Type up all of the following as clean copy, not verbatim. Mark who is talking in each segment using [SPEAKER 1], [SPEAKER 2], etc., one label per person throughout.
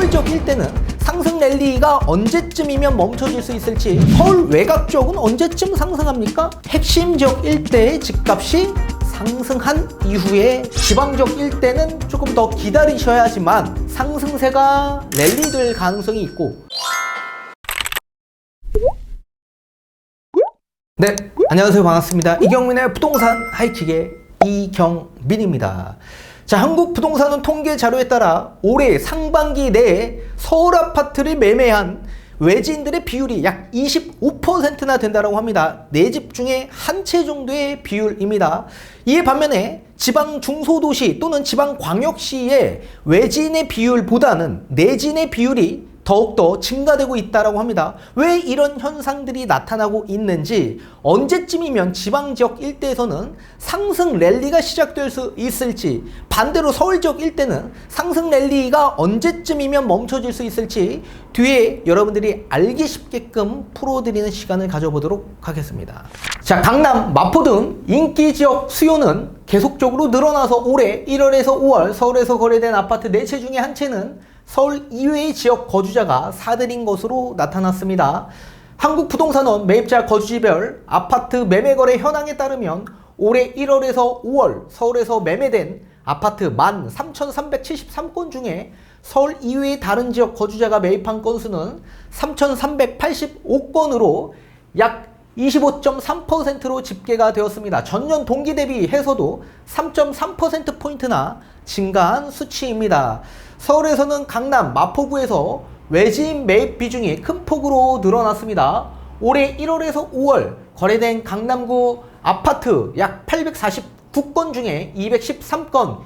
[SPEAKER 1] 서울적 일대는 상승 랠리가 언제쯤이면 멈춰질 수 있을지, 서울 외곽 쪽은 언제쯤 상승합니까? 핵심 지역 일대의 집값이 상승한 이후에 지방적 일대는 조금 더 기다리셔야지만 상승세가 랠리될 가능성이 있고. 네, 안녕하세요. 반갑습니다. 이경민의 부동산 하이킥의 이경민입니다. 자, 한국 부동산은 통계 자료에 따라 올해 상반기 내에 서울 아파트를 매매한 외지인들의 비율이 약 25%나 된다고 합니다. 4집 중에 한 채 정도의 비율입니다. 이에 반면에 지방 중소도시 또는 지방 광역시의 외지인의 비율보다는 내지인의 비율이 더욱더 증가되고 있다고 합니다. 왜 이런 현상들이 나타나고 있는지, 언제쯤이면 지방지역 일대에서는 상승 랠리가 시작될 수 있을지, 반대로 서울지역 일대는 상승 랠리가 언제쯤이면 멈춰질 수 있을지 뒤에 여러분들이 알기 쉽게끔 풀어드리는 시간을 가져보도록 하겠습니다. 자, 강남, 마포 등 인기지역 수요는 계속적으로 늘어나서 올해 1월에서 5월 서울에서 거래된 아파트 4채 중에 한 채는 서울 이외의 지역 거주자가 사들인 것으로 나타났습니다. 한국부동산원 매입자 거주지별 아파트 매매거래 현황에 따르면 올해 1월에서 5월 서울에서 매매된 아파트 13,373건 중에 서울 이외의 다른 지역 거주자가 매입한 건수는 3,385건으로 약 25.3%로 집계가 되었습니다. 전년 동기 대비 해서도 3.3%포인트나 증가한 수치입니다. 서울에서는 강남, 마포구에서 외지인 매입 비중이 큰 폭으로 늘어났습니다. 올해 1월에서 5월 거래된 강남구 아파트 약 849건 중에 213건,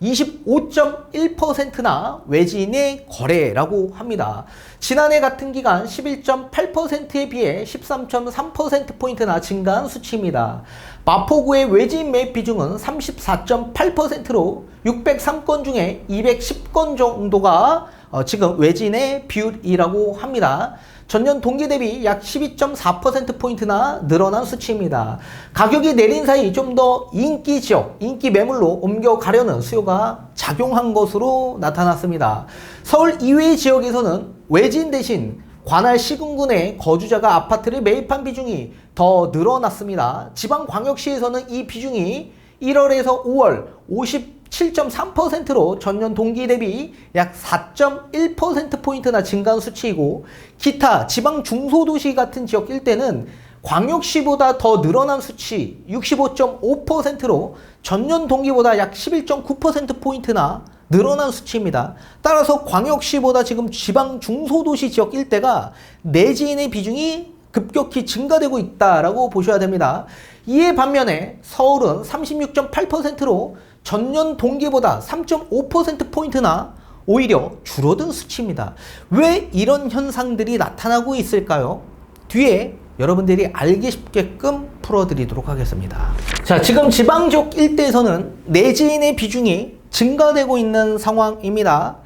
[SPEAKER 1] 25.1%나 외지인의 거래라고 합니다. 지난해 같은 기간 11.8%에 비해 13.3%포인트나 증가한 수치입니다. 마포구의 외지인 매입 비중은 34.8%로 603건 중에 210건 정도가 지금 외지인의 비율이라고 합니다. 전년 동기 대비 약 12.4%포인트나 늘어난 수치입니다. 가격이 내린 사이 좀 더 인기 지역, 인기 매물로 옮겨가려는 수요가 작용한 것으로 나타났습니다. 서울 이외의 지역에서는 외지인 대신 관할 시군군의 거주자가 아파트를 매입한 비중이 더 늘어났습니다. 지방광역시에서는 이 비중이 1월에서 5월 57.3%로 전년 동기 대비 약 4.1%포인트나 증가한 수치이고, 기타 지방 중소도시 같은 지역 일대는 광역시보다 더 늘어난 수치 65.5%로 전년 동기보다 약 11.9%포인트나 늘어난 수치입니다. 따라서 광역시보다 지금 지방 중소도시 지역 일대가 내지인의 비중이 급격히 증가되고 있다라고 보셔야 됩니다. 이에 반면에 서울은 36.8%로 전년 동기보다 3.5%포인트나 오히려 줄어든 수치입니다. 왜 이런 현상들이 나타나고 있을까요? 뒤에 여러분들이 알기 쉽게끔 풀어드리도록 하겠습니다. 자, 지금 지방지역 일대에서는 내지인의 비중이 증가되고 있는 상황입니다.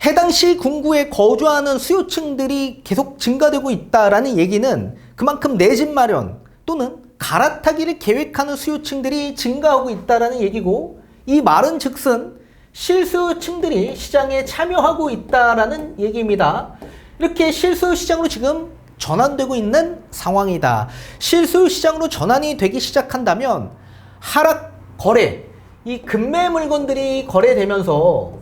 [SPEAKER 1] 해당 시 군구에 거주하는 수요층들이 계속 증가되고 있다라는 얘기는 그만큼 내 집 마련 또는 갈아타기를 계획하는 수요층들이 증가하고 있다라는 얘기고, 이 말은 즉슨 실수요층들이 시장에 참여하고 있다라는 얘기입니다. 이렇게 실수요 시장으로 지금 전환되고 있는 상황이다. 실수요 시장으로 전환이 되기 시작한다면 하락 거래, 이 금매 물건들이 거래되면서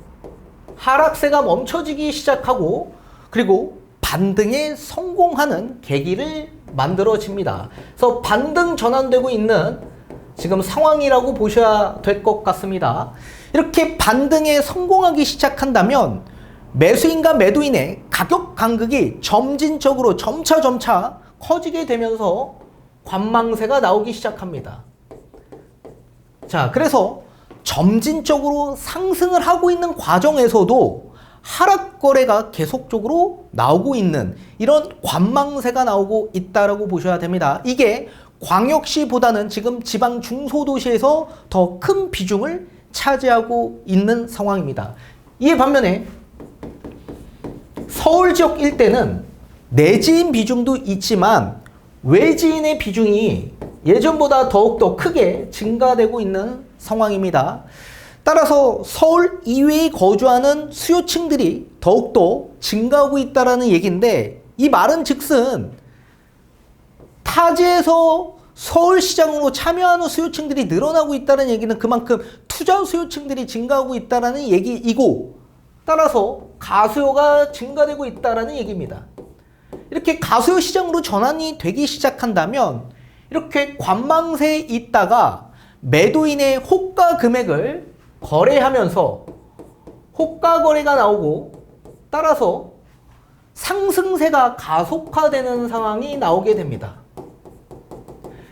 [SPEAKER 1] 하락세가 멈춰지기 시작하고, 그리고 반등에 성공하는 계기를 만들어집니다. 그래서 반등 전환되고 있는 지금 상황이라고 보셔야 될 것 같습니다. 이렇게 반등에 성공하기 시작한다면 매수인과 매도인의 가격 간극이 점진적으로 점차 커지게 되면서 관망세가 나오기 시작합니다. 자, 그래서 점진적으로 상승을 하고 있는 과정에서도 하락 거래가 계속적으로 나오고 있는 이런 관망세가 나오고 있다라고 보셔야 됩니다. 이게 광역시보다는 지금 지방 중소도시에서 더 큰 비중을 차지하고 있는 상황입니다. 이에 반면에 서울 지역 일대는 내지인 비중도 있지만 외지인의 비중이 예전보다 더욱더 크게 증가되고 있는 상황입니다. 따라서 서울 이외에 거주하는 수요층들이 더욱더 증가하고 있다라는 얘기인데 이 말은 즉슨 타지에서 서울시장으로 참여하는 수요층들이 늘어나고 있다는 얘기는 그만큼 투자 수요층들이 증가하고 있다는 얘기이고 따라서 가수요가 증가되고 있다는 얘기입니다. 이렇게 가수요 시장으로 전환이 되기 시작한다면 이렇게 관망세에 있다가 매도인의 호가 금액을 거래하면서 호가 거래가 나오고 따라서 상승세가 가속화되는 상황이 나오게 됩니다.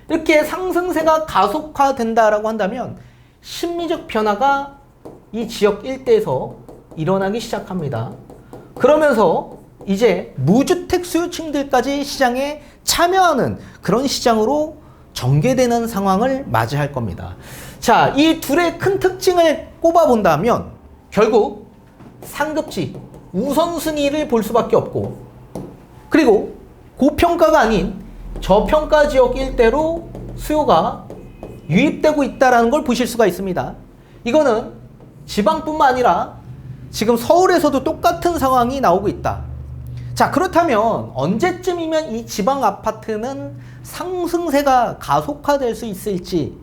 [SPEAKER 1] 이렇게 상승세가 가속화된다라고 한다면 심리적 변화가 이 지역 일대에서 일어나기 시작합니다. 그러면서 이제 무주택 수요층들까지 시장에 참여하는 그런 시장으로 전개되는 상황을 맞이할 겁니다. 자, 이 둘의 큰 특징을 꼽아본다면 결국 상급지, 우선순위를 볼 수밖에 없고 그리고 고평가가 아닌 저평가 지역 일대로 수요가 유입되고 있다는 걸 보실 수가 있습니다. 이거는 지방뿐만 아니라 지금 서울에서도 똑같은 상황이 나오고 있다. 자, 그렇다면 언제쯤이면 이 지방 아파트는 상승세가 가속화될 수 있을지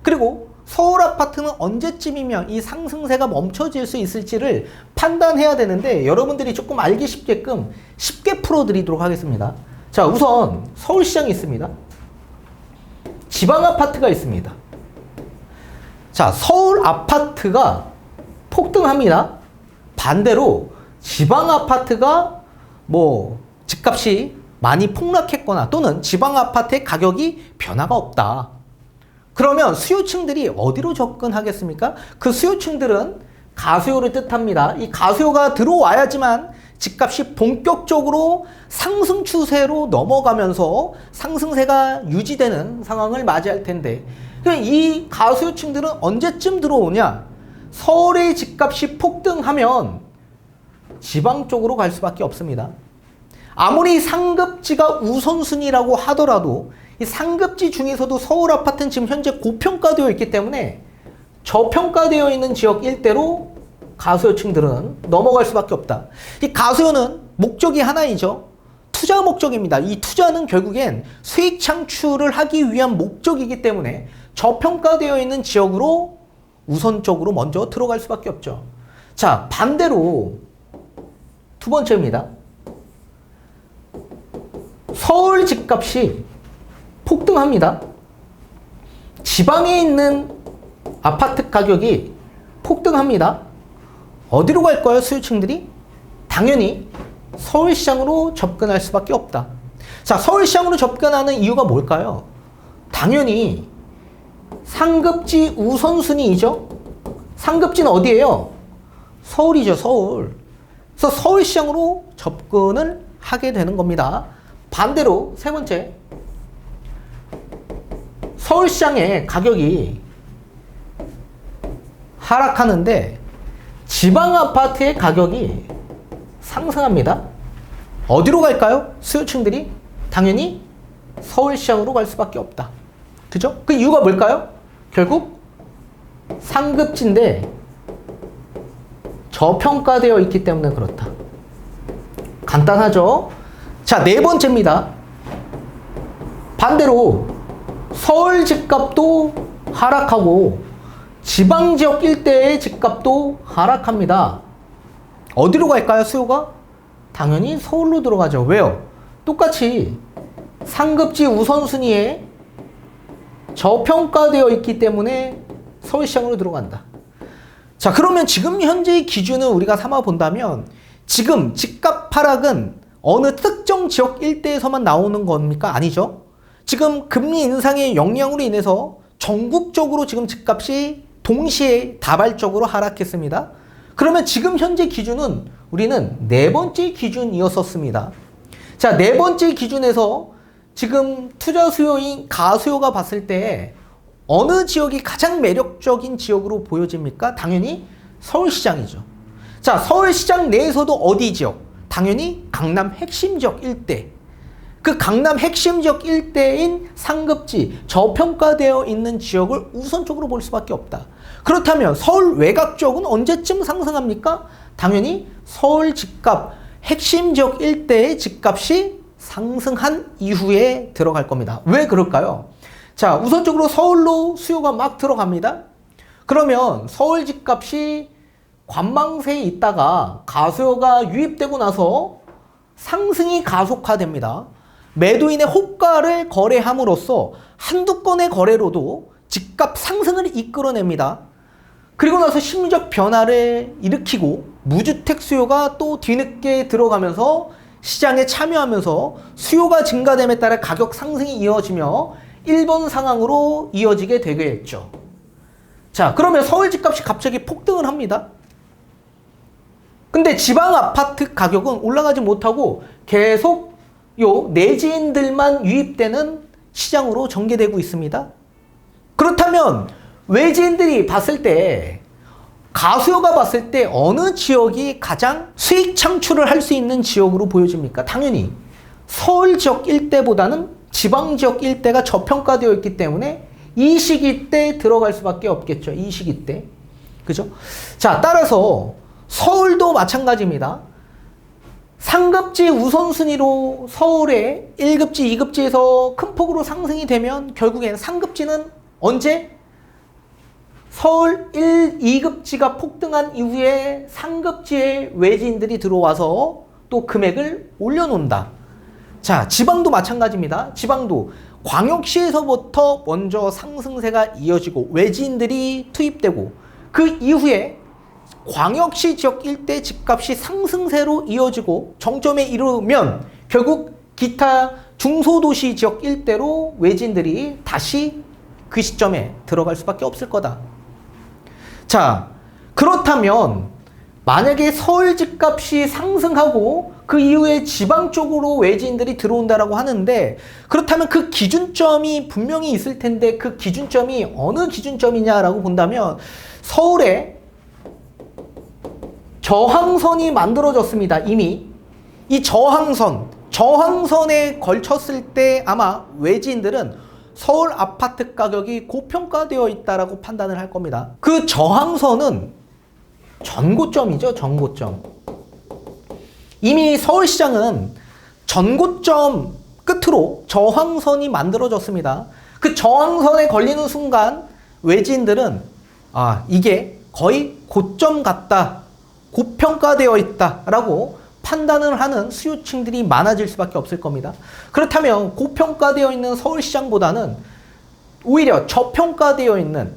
[SPEAKER 1] 그리고 서울 아파트는 언제쯤이면 이 상승세가 멈춰질 수 있을지를 판단해야 되는데 여러분들이 조금 알기 쉽게끔 쉽게 풀어드리도록 하겠습니다. 자, 우선 서울시장이 있습니다. 지방 아파트가 있습니다. 자, 서울 아파트가 폭등합니다. 반대로 지방 아파트가 집값이 많이 폭락했거나 또는 지방 아파트의 가격이 변화가 없다. 그러면 수요층들이 어디로 접근하겠습니까? 그 수요층들은 가수요를 뜻합니다. 이 가수요가 들어와야지만 집값이 본격적으로 상승 추세로 넘어가면서 상승세가 유지되는 상황을 맞이할 텐데 이 가수요층들은 언제쯤 들어오냐? 서울의 집값이 폭등하면 지방 쪽으로 갈 수밖에 없습니다. 아무리 상급지가 우선순위라고 하더라도 이 상급지 중에서도 서울 아파트는 지금 현재 고평가되어 있기 때문에 저평가되어 있는 지역 일대로 가수요층들은 넘어갈 수밖에 없다. 이 가수요는 목적이 하나이죠. 투자 목적입니다. 이 투자는 결국엔 수익 창출을 하기 위한 목적이기 때문에 저평가되어 있는 지역으로 우선적으로 먼저 들어갈 수밖에 없죠. 자, 반대로 두 번째입니다. 서울 집값이 폭등합니다. 지방에 있는 아파트 가격이 폭등합니다. 어디로 갈까요, 수요층들이? 당연히 서울시장으로 접근할 수밖에 없다. 자, 서울시장으로 접근하는 이유가 뭘까요? 당연히 상급지 우선순위이죠. 상급지는 어디예요? 서울이죠, 서울. 그래서 서울시장으로 접근을 하게 되는 겁니다. 반대로 세 번째, 서울시장의 가격이 하락하는데 지방 아파트의 가격이 상승합니다. 어디로 갈까요? 수요층들이 당연히 서울시장으로 갈 수밖에 없다. 그죠? 그 이유가 뭘까요? 결국 상급지인데 저평가되어 있기 때문에 그렇다. 간단하죠? 자, 네 번째입니다. 반대로 서울 집값도 하락하고 지방 지역 일대의 집값도 하락합니다. 어디로 갈까요, 수요가? 당연히 서울로 들어가죠. 왜요? 똑같이 상급지 우선순위에 저평가되어 있기 때문에 서울시장으로 들어간다. 자, 그러면 지금 현재의 기준을 우리가 삼아 본다면 지금 집값 하락은 어느 특정 지역 일대에서만 나오는 겁니까? 아니죠. 지금 금리 인상의 영향으로 인해서 전국적으로 지금 집값이 동시에 다발적으로 하락했습니다. 그러면 지금 현재 기준은 우리는 네 번째 기준이었었습니다. 자, 네 번째 기준에서 지금 투자 수요인 가수요가 봤을 때 어느 지역이 가장 매력적인 지역으로 보여집니까? 당연히 서울시장이죠. 자, 서울시장 내에서도 어디 지역? 당연히 강남 핵심 지역 일대. 그 강남 핵심 지역 일대인 상급지, 저평가되어 있는 지역을 우선적으로 볼 수밖에 없다. 그렇다면 서울 외곽 지역은 언제쯤 상승합니까? 당연히 서울 집값, 핵심 지역 일대의 집값이 상승한 이후에 들어갈 겁니다. 왜 그럴까요? 자, 우선적으로 서울로 수요가 막 들어갑니다. 그러면 서울 집값이 관망세에 있다가 가수요가 유입되고 나서 상승이 가속화됩니다. 매도인의 호가를 거래함으로써 한두 건의 거래로도 집값 상승을 이끌어냅니다. 그리고 나서 심리적 변화를 일으키고 무주택 수요가 또 뒤늦게 들어가면서 시장에 참여하면서 수요가 증가됨에 따라 가격 상승이 이어지며 1번 상황으로 이어지게 되겠죠. 자, 그러면 서울 집값이 갑자기 폭등을 합니다. 근데 지방 아파트 가격은 올라가지 못하고 계속 요 내지인들만 유입되는 시장으로 전개되고 있습니다. 그렇다면 외지인들이 봤을 때, 가수요가 봤을 때 어느 지역이 가장 수익 창출을 할 수 있는 지역으로 보여집니까? 당연히 서울 지역 일대보다는 지방 지역 일대가 저평가되어 있기 때문에 이 시기 때 들어갈 수밖에 없겠죠. 이 시기 때. 그죠? 자, 따라서 서울도 마찬가지입니다. 상급지 우선순위로 서울의 1급지, 2급지에서 큰 폭으로 상승이 되면 결국엔 상급지는 언제? 서울 1, 2급지가 폭등한 이후에 상급지에 외지인들이 들어와서 또 금액을 올려놓는다. 자, 지방도 마찬가지입니다. 지방도 광역시에서부터 먼저 상승세가 이어지고 외지인들이 투입되고 그 이후에 광역시 지역 일대 집값이 상승세로 이어지고 정점에 이르면 결국 기타 중소도시 지역 일대로 외지인들이 다시 그 시점에 들어갈 수밖에 없을 거다. 자, 그렇다면 만약에 서울 집값이 상승하고 그 이후에 지방 쪽으로 외지인들이 들어온다라고 하는데, 그렇다면 그 기준점이 분명히 있을 텐데 그 기준점이 어느 기준점이냐라고 본다면 서울에 저항선이 만들어졌습니다. 이미 이 저항선에 걸쳤을 때 아마 외지인들은 서울 아파트 가격이 고평가되어 있다라고 판단을 할 겁니다. 그 저항선은 전고점이죠. 전고점. 이미 서울시장은 전고점 끝으로 저항선이 만들어졌습니다. 그 저항선에 걸리는 순간 외지인들은 이게 거의 고점 같다, 고평가되어 있다라고 판단을 하는 수요층들이 많아질 수밖에 없을 겁니다. 그렇다면 고평가되어 있는 서울시장보다는 오히려 저평가되어 있는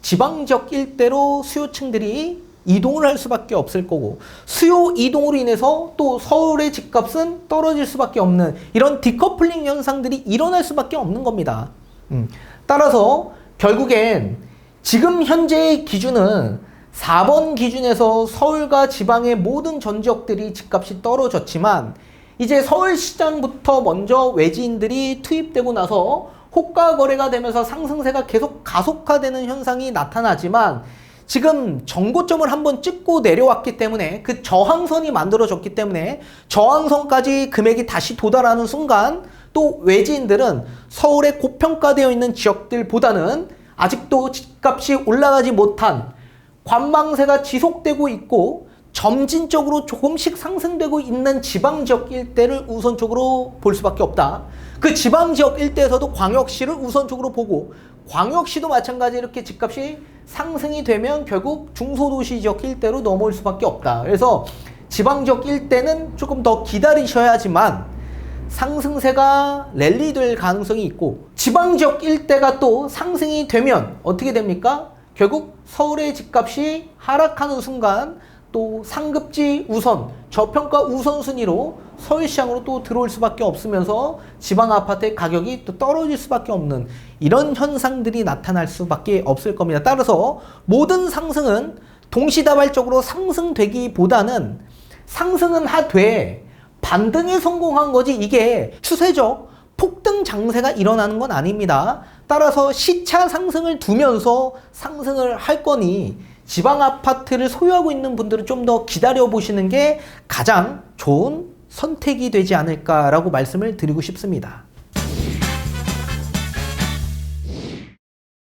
[SPEAKER 1] 지방지역 일대로 수요층들이 이동을 할 수밖에 없을 거고, 수요 이동으로 인해서 또 서울의 집값은 떨어질 수밖에 없는 이런 디커플링 현상들이 일어날 수밖에 없는 겁니다. 따라서 결국엔 지금 현재의 기준은 4번 기준에서 서울과 지방의 모든 전 지역들이 집값이 떨어졌지만 이제 서울시장부터 먼저 외지인들이 투입되고 나서 호가 거래가 되면서 상승세가 계속 가속화되는 현상이 나타나지만 지금 정고점을 한번 찍고 내려왔기 때문에 그 저항선이 만들어졌기 때문에 저항선까지 금액이 다시 도달하는 순간 또 외지인들은 서울에 고평가되어 있는 지역들보다는 아직도 집값이 올라가지 못한 관망세가 지속되고 있고 점진적으로 조금씩 상승되고 있는 지방지역 일대를 우선적으로 볼 수밖에 없다. 그 지방지역 일대에서도 광역시를 우선적으로 보고 광역시도 마찬가지 이렇게 집값이 상승이 되면 결국 중소도시 지역 일대로 넘어올 수밖에 없다. 그래서 지방지역 일대는 조금 더 기다리셔야지만 상승세가 랠리될 가능성이 있고 지방지역 일대가 또 상승이 되면 어떻게 됩니까? 결국 서울의 집값이 하락하는 순간 또 상급지 우선, 저평가 우선순위로 서울시장으로 또 들어올 수밖에 없으면서 지방 아파트의 가격이 또 떨어질 수밖에 없는 이런 현상들이 나타날 수밖에 없을 겁니다. 따라서 모든 상승은 동시다발적으로 상승되기보다는 상승은 하되 반등에 성공한 거지 이게 추세적 폭등 장세가 일어나는 건 아닙니다. 따라서 시차 상승을 두면서 상승을 할 거니 지방 아파트를 소유하고 있는 분들은 좀 더 기다려 보시는 게 가장 좋은 선택이 되지 않을까라고 말씀을 드리고 싶습니다.